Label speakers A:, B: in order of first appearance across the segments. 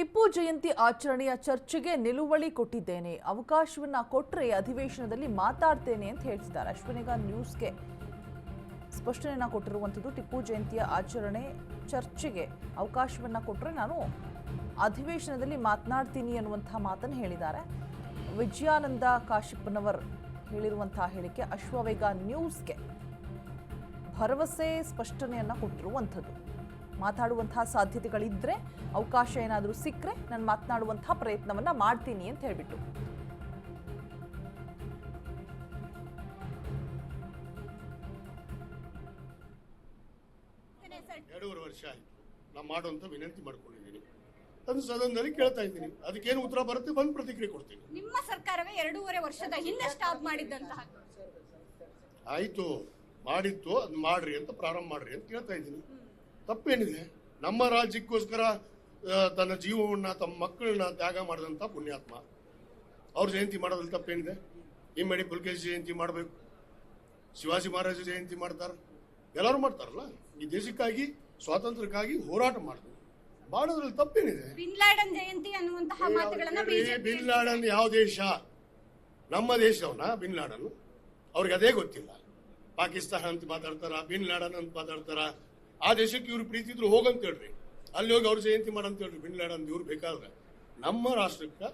A: ಟಿಪ್ಪು ಜಯಂತಿ ಆಚರಣೆಯ ಚರ್ಚೆಗೆ ನಿಲುವಳಿ ಕೊಟ್ಟಿದ್ದೇನೆ, ಅವಕಾಶವನ್ನ ಕೊಟ್ಟರೆ ಅಧಿವೇಶನದಲ್ಲಿ ಮಾತಾಡ್ತೇನೆ ಅಂತ ಹೇಳ್ತಿದ್ದಾರೆ. ಅಶ್ವಿನಿಗ ನ್ಯೂಸ್ಗೆ ಸ್ಪಷ್ಟನೆಯನ್ನ ಕೊಟ್ಟಿರುವಂಥದ್ದು. ಟಿಪ್ಪು ಜಯಂತಿಯ ಆಚರಣೆ ಚರ್ಚೆಗೆ ಅವಕಾಶವನ್ನ ಕೊಟ್ಟರೆ ನಾನು ಅಧಿವೇಶನದಲ್ಲಿ ಮಾತನಾಡ್ತೀನಿ ಅನ್ನುವಂಥ ಮಾತನ್ನು ಹೇಳಿದ್ದಾರೆ. ವಿಜಯಾನಂದ ಕಾಶಪ್ಪನವರ್ ಹೇಳಿರುವಂತಹ ಹೇಳಿಕೆ ಅಶ್ವವೇಗ ನ್ಯೂಸ್ಗೆ ಭರವಸೆ ಸ್ಪಷ್ಟನೆಯನ್ನ ಕೊಟ್ಟಿರುವಂಥದ್ದು. ಮಾತಾಡುವಂತಹ ಸಾಧ್ಯತೆಗಳಿದ್ರೆ, ಅವಕಾಶ ಏನಾದರೂ ಸಿಕ್ಕರೆ ನಾನು ಮಾತನಾಡುವಂತಹ ಪ್ರಯತ್ನವನ್ನ ಮಾಡ್ತೀನಿ ಅಂತ ಹೇಳ್ಬಿಟ್ಟು
B: ಎರಡೂವರೆ ವರ್ಷ ಆಯ್ತು ನಾ ಮಾಡುವಂತ ವಿನಂತಿ ಮಾಡ್ಕೊಂಡಿದ್ದೀನಿ. ಅದನ್ನು ಸದನದಲ್ಲಿ ಕೇಳ್ತಾ ಇದ್ದೀನಿ. ಅದಕ್ಕೇನು ಉತ್ತರ ಬರುತ್ತೆ ಬಂದು ಪ್ರತಿಕ್ರಿಯೆ ಕೊಡ್ತೀನಿ.
C: ನಿಮ್ಮ ಸರ್ಕಾರವೇ 2.5 ವರ್ಷದ ಹಿಂದೆ ಸ್ಟಾಪ್ ಮಾಡಿದ್ದಂತಹ
B: ಆಯ್ತು ಮಾಡಿತ್ತು, ಅದ್ ಮಾಡ್ರಿ ಅಂತ ಪ್ರಾರಂಭ ಮಾಡ್ರಿ ಅಂತ ಕೇಳ್ತಾ ಇದ್ದೀನಿ. ತಪ್ಪೇನಿದೆ? ನಮ್ಮ ರಾಜ್ಯಕ್ಕೋಸ್ಕರ ತನ್ನ ಜೀವವನ್ನ ತಮ್ಮ ಮಕ್ಕಳನ್ನ ತ್ಯಾಗ ಮಾಡಿದಂತ ಪುಣ್ಯಾತ್ಮ ಅವ್ರ ಜಯಂತಿ ಮಾಡೋದ್ರಲ್ಲಿ ತಪ್ಪೇನಿದೆ? ಇಮ್ಮಡಿ ಪುಲ್ಕೇಶಿ ಜಯಂತಿ ಮಾಡಬೇಕು, ಶಿವಾಜಿ ಮಹಾರಾಜ ಜಯಂತಿ ಮಾಡ್ತಾರ, ಎಲ್ಲರೂ ಮಾಡ್ತಾರಲ್ಲ. ಈ ದೇಶಕ್ಕಾಗಿ ಸ್ವಾತಂತ್ರ್ಯಕ್ಕಾಗಿ ಹೋರಾಟ ಮಾಡಿದ್ರು, ಮಾಡೋದ್ರಲ್ಲಿ ತಪ್ಪೇನಿದೆ?
C: ಬಿನ್ ಲಾಡನ್ ಜಯಂತಿ ಅನ್ನುವಂತಹ ಮಾತುಗಳನ್ನ
B: ಬಿನ್ ಲಾಡನ್ ಯಾವ ದೇಶ? ನಮ್ಮ ದೇಶವನ್ನ ಬಿನ್ ಲಾಡನ್? ಅವ್ರಿಗೆ ಅದೇ ಗೊತ್ತಿಲ್ಲ. ಪಾಕಿಸ್ತಾನ ಅಂತ ಮಾತಾಡ್ತಾರ, ಬಿನ್ ಲಾಡನ್ ಅಂತ ಮಾತಾಡ್ತಾರ. ಆ ದೇಶಕ್ಕೆ ಇವ್ರು ಪ್ರೀತಿ ಇದ್ರು ಹೋಗಂತ ಹೇಳ್ರಿ, ಅಲ್ಲಿ ಹೋಗಿ ಅವ್ರ ಜಯಂತಿ ಮಾಡಂತ ಹೇಳ್ರಿ. ಬಿನ್ ಲಾಡನ್ ಇವ್ರು ಬೇಕಾದ್ರೆ ನಮ್ಮ ರಾಷ್ಟ್ರಕ್ಕೆ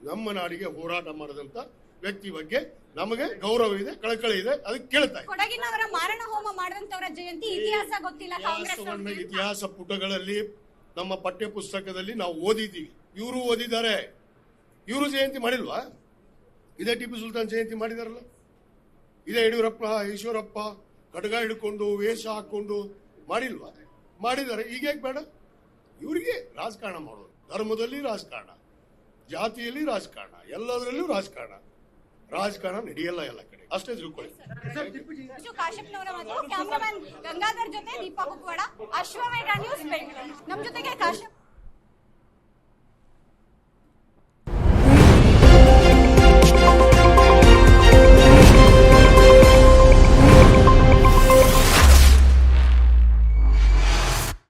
B: ನಮ್ಮ ನಾಡಿಗೆ ಹೋರಾಟ ಮಾಡದಂತ ವ್ಯಕ್ತಿ ಬಗ್ಗೆ ನಮಗೆ ಗೌರವ ಇದೆ, ಕಳಕಳಿ ಇದೆ. ಅದಕ್ಕೆ ಕೇಳ್ತಾ ಇದ್ದೀನಿ.
C: ಕೊಡಗಿನವರ ಮಾರಣ ಹೋಮ ಮಾಡಿದಂತವರ ಜಯಂತಿ ಇತಿಹಾಸ ಗೊತ್ತಿಲ್ಲ.
B: ಇತಿಹಾಸ ಪುಟಗಳಲ್ಲಿ ನಮ್ಮ ಪಠ್ಯ ಪುಸ್ತಕದಲ್ಲಿ ನಾವು ಓದಿದ್ದೀವಿ. ಇವರು ಓದಿದ್ದಾರೆ. ಇವರು ಜಯಂತಿ ಮಾಡಿಲ್ವಾ? ಇದೇ ಟಿಪ್ಪು ಸುಲ್ತಾನ್ ಜಯಂತಿ ಮಾಡಿದಾರಲ್ಲ. ಇದೇ ಯಡಿಯೂರಪ್ಪ ಈಶ್ವರಪ್ಪ ಕಡಗ ಹಿಡ್ಕೊಂಡು ವೇಷ ಹಾಕೊಂಡು ಮಾಡಿಲ್ವಾ? ಮಾಡಿದ್ದಾರೆ. ಈಗ ಬೇಡ ಇವರಿಗೆ ರಾಜಕಾರಣ ಮಾಡೋದು. ಧರ್ಮದಲ್ಲಿ ರಾಜಕಾರಣ, ಜಾತಿಯಲ್ಲಿ ರಾಜಕಾರಣ, ಎಲ್ಲದರಲ್ಲೂ ರಾಜಕಾರಣ ನಡೆಯಲ್ಲ ಎಲ್ಲ ಕಡೆ. ಅಷ್ಟೇ ತಿಳ್ಕೊಳ್ಳಿ.
C: ಕಾಶಪ್ಪನವರ ಮತ್ತು ಕ್ಯಾಮರಾಮನ್ ಗಂಗಾಧರ್ ಜೊತೆ ದೀಪಾ ಕುಕ್ವಾಡ, ಅಶ್ವವೇಗ ನ್ಯೂಸ್ ಬೆಂಗಳೂರು. ನಮ್ಮ ಜೊತೆಗೆ ಕಾಶಪ್ಪ